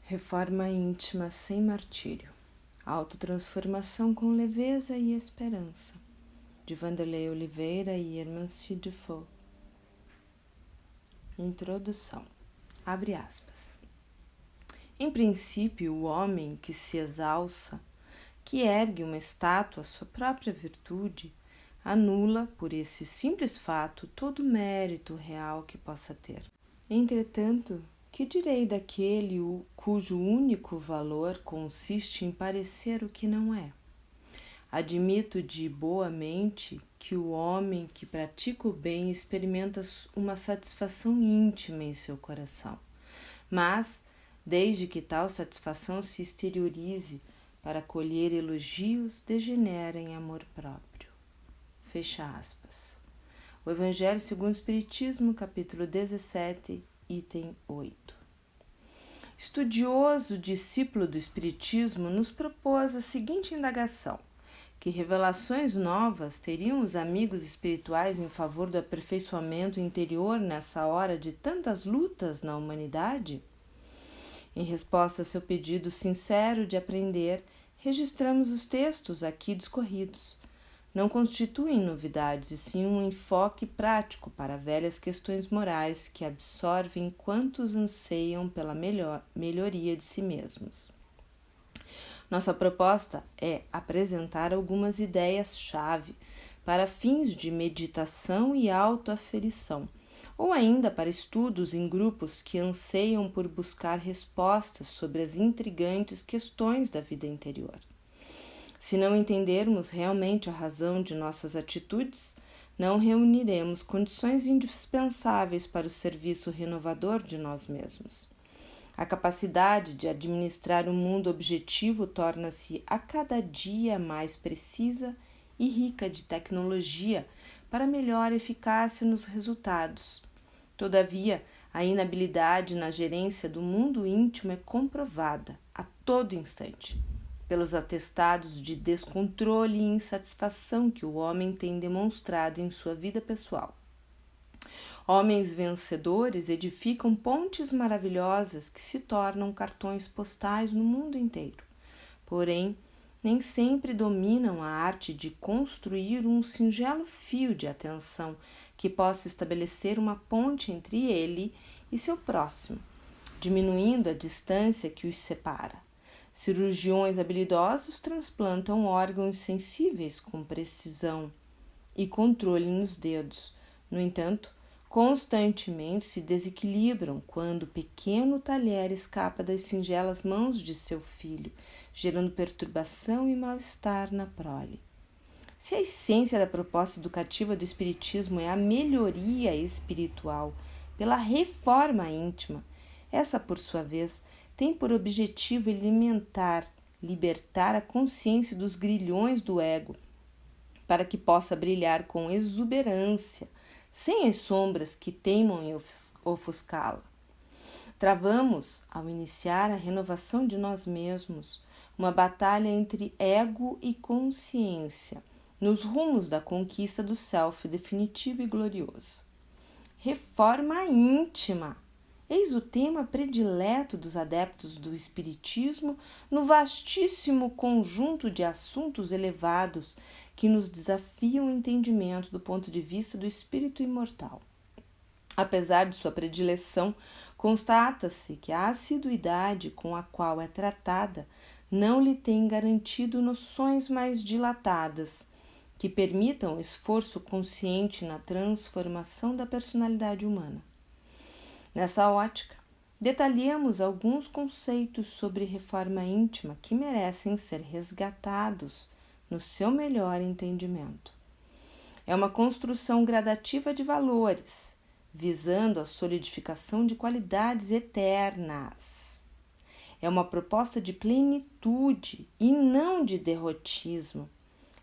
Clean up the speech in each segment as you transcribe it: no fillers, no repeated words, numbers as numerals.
Reforma íntima sem martírio. Autotransformação com leveza e esperança. De Vanderlei Oliveira e Hermancy Defoe. Introdução. Abre aspas. Em princípio, o homem que se exalça, que ergue uma estátua à sua própria virtude, anula, por esse simples fato, todo o mérito real que possa ter. Entretanto, que direi daquele cujo único valor consiste em parecer o que não é? Admito de boa mente que o homem que pratica o bem experimenta uma satisfação íntima em seu coração, mas, desde que tal satisfação se exteriorize para colher elogios, degenera em amor próprio. Fecha aspas. O Evangelho segundo o Espiritismo, capítulo 17, item 8. Estudioso discípulo do Espiritismo nos propôs a seguinte indagação: que revelações novas teriam os amigos espirituais em favor do aperfeiçoamento interior nessa hora de tantas lutas na humanidade? Em resposta a seu pedido sincero de aprender, registramos os textos aqui discorridos. Não constituem novidades, e sim um enfoque prático para velhas questões morais que absorvem quantos anseiam pela melhoria de si mesmos. Nossa proposta é apresentar algumas ideias-chave para fins de meditação e autoaferição, ou ainda para estudos em grupos que anseiam por buscar respostas sobre as intrigantes questões da vida interior. Se não entendermos realmente a razão de nossas atitudes, não reuniremos condições indispensáveis para o serviço renovador de nós mesmos. A capacidade de administrar o mundo objetivo torna-se a cada dia mais precisa e rica de tecnologia para melhor eficácia nos resultados. Todavia, a inabilidade na gerência do mundo íntimo é comprovada a todo instante pelos atestados de descontrole e insatisfação que o homem tem demonstrado em sua vida pessoal. Homens vencedores edificam pontes maravilhosas que se tornam cartões postais no mundo inteiro. Porém, nem sempre dominam a arte de construir um singelo fio de atenção que possa estabelecer uma ponte entre ele e seu próximo, diminuindo a distância que os separa. Cirurgiões habilidosos transplantam órgãos sensíveis com precisão e controle nos dedos. No entanto, constantemente se desequilibram quando o pequeno talher escapa das singelas mãos de seu filho, gerando perturbação e mal-estar na prole. Se a essência da proposta educativa do Espiritismo é a melhoria espiritual pela reforma íntima, essa, por sua vez, tem por objetivo libertar a consciência dos grilhões do ego, para que possa brilhar com exuberância, sem as sombras que teimam em ofuscá-la. Travamos, ao iniciar a renovação de nós mesmos, uma batalha entre ego e consciência, nos rumos da conquista do self definitivo e glorioso. Reforma íntima. Eis o tema predileto dos adeptos do Espiritismo no vastíssimo conjunto de assuntos elevados que nos desafiam o entendimento do ponto de vista do espírito imortal. Apesar de sua predileção, constata-se que a assiduidade com a qual é tratada não lhe tem garantido noções mais dilatadas, que permitam esforço consciente na transformação da personalidade humana. Nessa ótica, detalhemos alguns conceitos sobre reforma íntima que merecem ser resgatados no seu melhor entendimento. É uma construção gradativa de valores, visando a solidificação de qualidades eternas. É uma proposta de plenitude e não de derrotismo.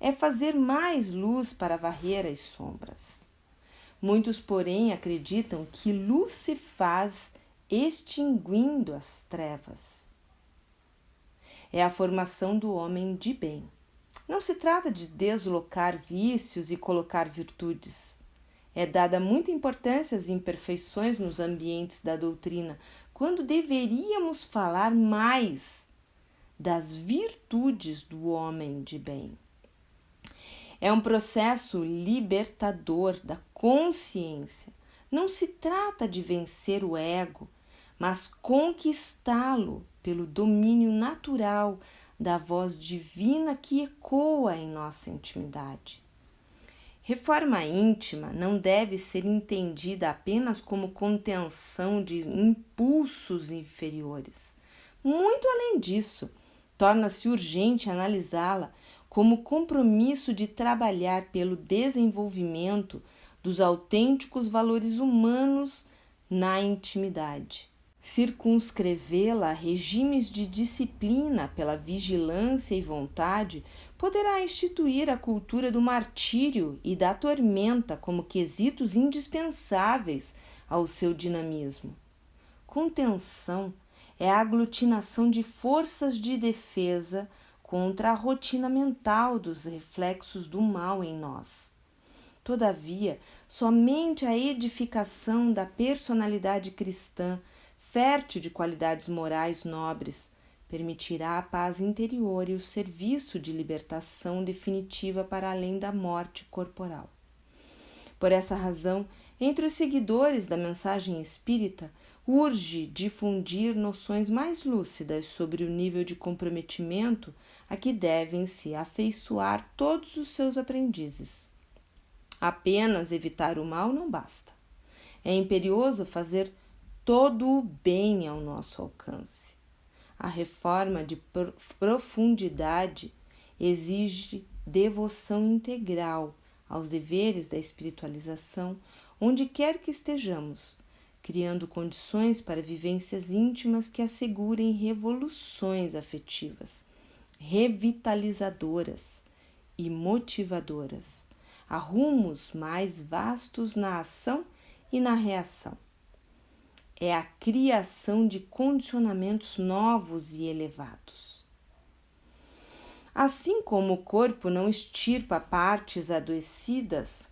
É fazer mais luz para varrer as sombras. Muitos, porém, acreditam que luz se faz extinguindo as trevas. É a formação do homem de bem. Não se trata de deslocar vícios e colocar virtudes. É dada muita importância às imperfeições nos ambientes da doutrina, quando deveríamos falar mais das virtudes do homem de bem. É um processo libertador da consciência. Não se trata de vencer o ego, mas conquistá-lo pelo domínio natural da voz divina que ecoa em nossa intimidade. Reforma íntima não deve ser entendida apenas como contenção de impulsos inferiores. Muito além disso, torna-se urgente analisá-la como compromisso de trabalhar pelo desenvolvimento dos autênticos valores humanos na intimidade. Circunscrevê-la a regimes de disciplina pela vigilância e vontade poderá instituir a cultura do martírio e da tormenta como quesitos indispensáveis ao seu dinamismo. Contenção é a aglutinação de forças de defesa contra a rotina mental dos reflexos do mal em nós. Todavia, somente a edificação da personalidade cristã, fértil de qualidades morais nobres, permitirá a paz interior e o serviço de libertação definitiva para além da morte corporal. Por essa razão, entre os seguidores da mensagem espírita, urge difundir noções mais lúcidas sobre o nível de comprometimento a que devem se afeiçoar todos os seus aprendizes. Apenas evitar o mal não basta. É imperioso fazer todo o bem ao nosso alcance. A reforma de profundidade exige devoção integral aos deveres da espiritualização, onde quer que estejamos, criando condições para vivências íntimas que assegurem revoluções afetivas, revitalizadoras e motivadoras, a rumos mais vastos na ação e na reação. É a criação de condicionamentos novos e elevados. Assim como o corpo não extirpa partes adoecidas,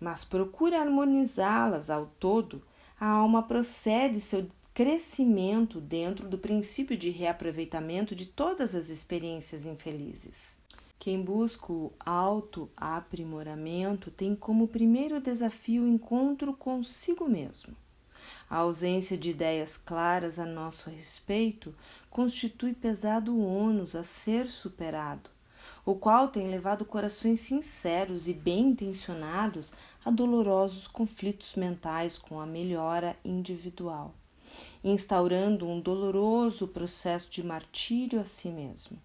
mas procura harmonizá-las ao todo, a alma procede seu crescimento dentro do princípio de reaproveitamento de todas as experiências infelizes. Quem busca o autoaprimoramento tem como primeiro desafio o encontro consigo mesmo. A ausência de ideias claras a nosso respeito constitui pesado ônus a ser superado, o qual tem levado corações sinceros e bem-intencionados a dolorosos conflitos mentais com a melhora individual, instaurando um doloroso processo de martírio a si mesmo.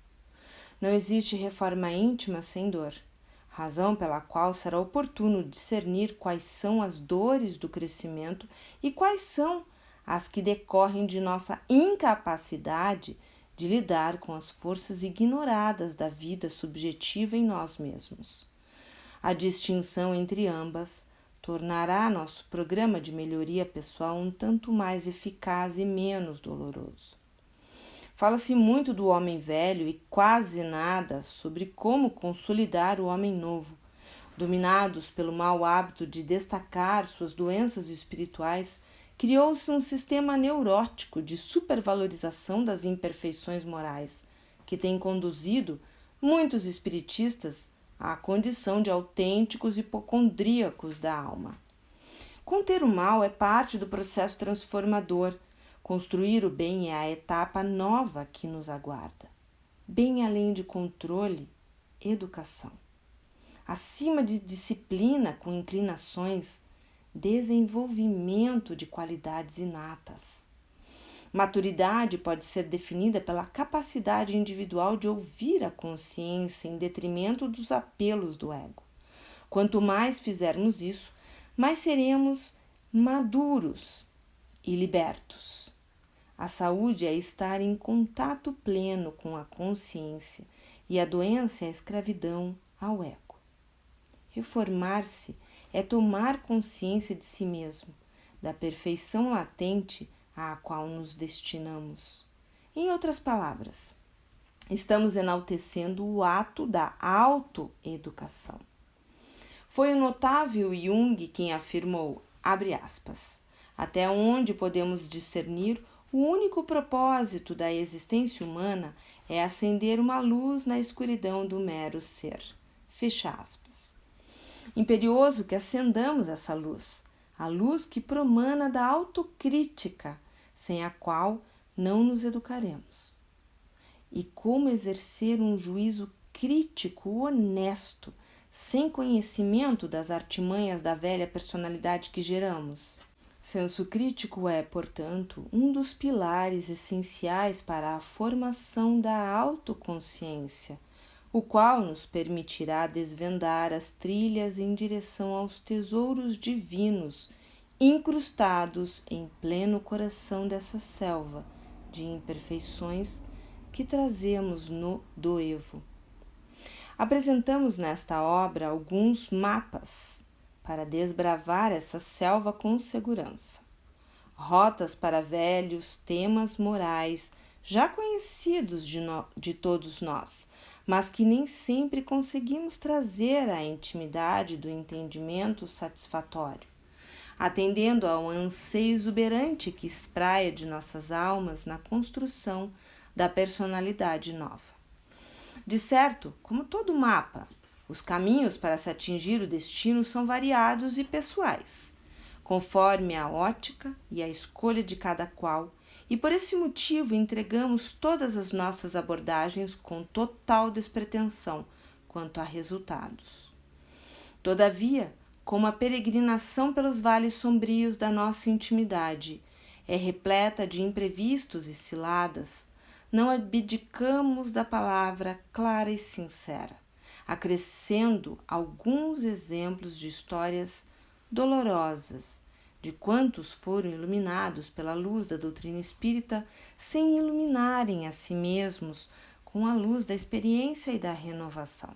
Não existe reforma íntima sem dor, razão pela qual será oportuno discernir quais são as dores do crescimento e quais são as que decorrem de nossa incapacidade de lidar com as forças ignoradas da vida subjetiva em nós mesmos. A distinção entre ambas tornará nosso programa de melhoria pessoal um tanto mais eficaz e menos doloroso. Fala-se muito do homem velho e quase nada sobre como consolidar o homem novo. Dominados pelo mau hábito de destacar suas doenças espirituais, criou-se um sistema neurótico de supervalorização das imperfeições morais, que tem conduzido muitos espiritistas à condição de autênticos hipocondríacos da alma. Conter o mal é parte do processo transformador. Construir o bem é a etapa nova que nos aguarda. Bem além de controle, educação. Acima de disciplina com inclinações, desenvolvimento de qualidades inatas. Maturidade pode ser definida pela capacidade individual de ouvir a consciência em detrimento dos apelos do ego. Quanto mais fizermos isso, mais seremos maduros e libertos. A saúde é estar em contato pleno com a consciência e a doença é a escravidão ao ego. Reformar-se é tomar consciência de si mesmo, da perfeição latente à qual nos destinamos. Em outras palavras, estamos enaltecendo o ato da autoeducação. Foi o notável Jung quem afirmou, abre aspas, até onde podemos discernir, O único propósito da existência humana é acender uma luz na escuridão do mero ser. Fecha aspas. Imperioso que acendamos essa luz, a luz que promana da autocrítica, sem a qual não nos educaremos. E como exercer um juízo crítico honesto, sem conhecimento das artimanhas da velha personalidade que geramos? Senso crítico é, portanto, um dos pilares essenciais para a formação da autoconsciência, o qual nos permitirá desvendar as trilhas em direção aos tesouros divinos incrustados em pleno coração dessa selva de imperfeições que trazemos no doevo. Apresentamos nesta obra alguns mapas para desbravar essa selva com segurança. Rotas para velhos temas morais já conhecidos de todos nós, mas que nem sempre conseguimos trazer à intimidade do entendimento satisfatório, atendendo ao anseio exuberante que espraia de nossas almas na construção da personalidade nova. De certo, como todo mapa, os caminhos para se atingir o destino são variados e pessoais, conforme a ótica e a escolha de cada qual, e por esse motivo entregamos todas as nossas abordagens com total despretensão quanto a resultados. Todavia, como a peregrinação pelos vales sombrios da nossa intimidade é repleta de imprevistos e ciladas, não abdicamos da palavra clara e sincera, acrescendo alguns exemplos de histórias dolorosas de quantos foram iluminados pela luz da doutrina espírita sem iluminarem a si mesmos com a luz da experiência e da renovação.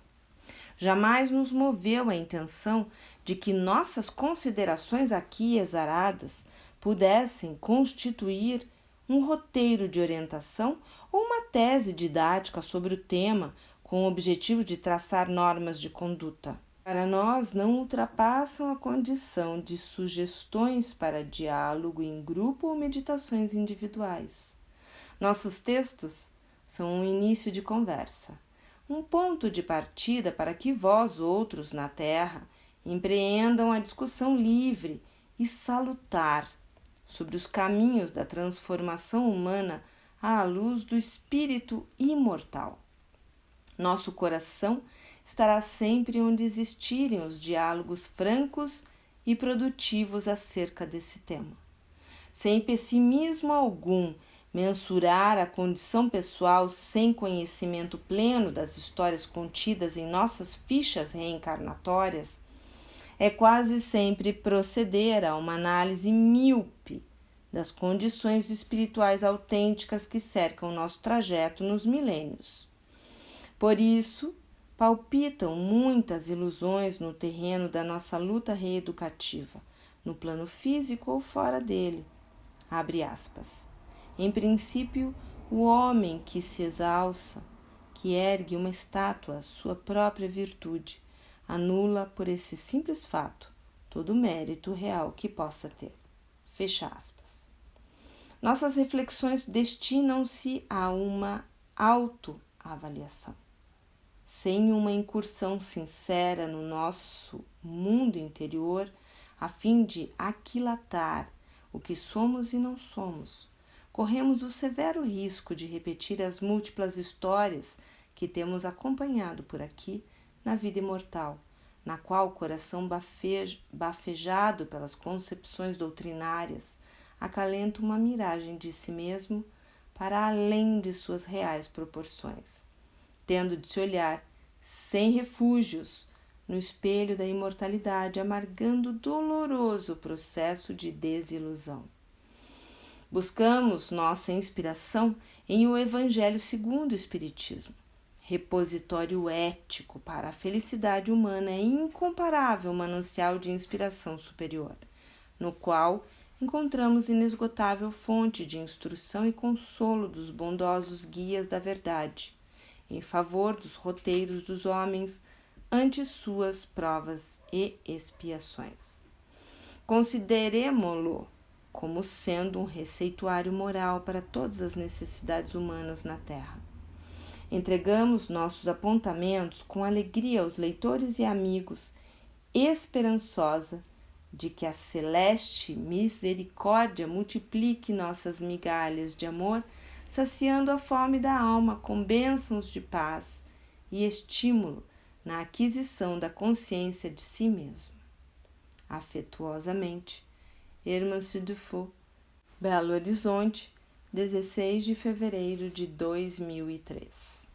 Jamais nos moveu a intenção de que nossas considerações aqui exaradas pudessem constituir um roteiro de orientação ou uma tese didática sobre o tema com o objetivo de traçar normas de conduta. Para nós, não ultrapassam a condição de sugestões para diálogo em grupo ou meditações individuais. Nossos textos são um início de conversa, um ponto de partida para que vós, outros na Terra, empreendam a discussão livre e salutar sobre os caminhos da transformação humana à luz do espírito imortal. Nosso coração estará sempre onde existirem os diálogos francos e produtivos acerca desse tema. Sem pessimismo algum, mensurar a condição pessoal sem conhecimento pleno das histórias contidas em nossas fichas reencarnatórias é quase sempre proceder a uma análise míope das condições espirituais autênticas que cercam nosso trajeto nos milênios. Por isso, palpitam muitas ilusões no terreno da nossa luta reeducativa, no plano físico ou fora dele. Abre aspas. Em princípio, o homem que se exalça, que ergue uma estátua à sua própria virtude, anula por esse simples fato todo o mérito real que possa ter. Fecha aspas. Nossas reflexões destinam-se a uma autoavaliação. Sem uma incursão sincera no nosso mundo interior, a fim de aquilatar o que somos e não somos, corremos o severo risco de repetir as múltiplas histórias que temos acompanhado por aqui na vida imortal, na qual o coração bafejado pelas concepções doutrinárias acalenta uma miragem de si mesmo para além de suas reais proporções, tendo de se olhar sem refúgios no espelho da imortalidade, amargando o doloroso processo de desilusão. Buscamos nossa inspiração em o Evangelho segundo o Espiritismo, repositório ético para a felicidade humana e incomparável manancial de inspiração superior, no qual encontramos inesgotável fonte de instrução e consolo dos bondosos guias da verdade, em favor dos roteiros dos homens ante suas provas e expiações. Consideremo-lo como sendo um receituário moral para todas as necessidades humanas na Terra. Entregamos nossos apontamentos com alegria aos leitores e amigos, esperançosa de que a celeste misericórdia multiplique nossas migalhas de amor, saciando a fome da alma com bênçãos de paz e estímulo na aquisição da consciência de si mesmo. Afetuosamente, Hermance Dufour, Belo Horizonte, 16 de fevereiro de 2003.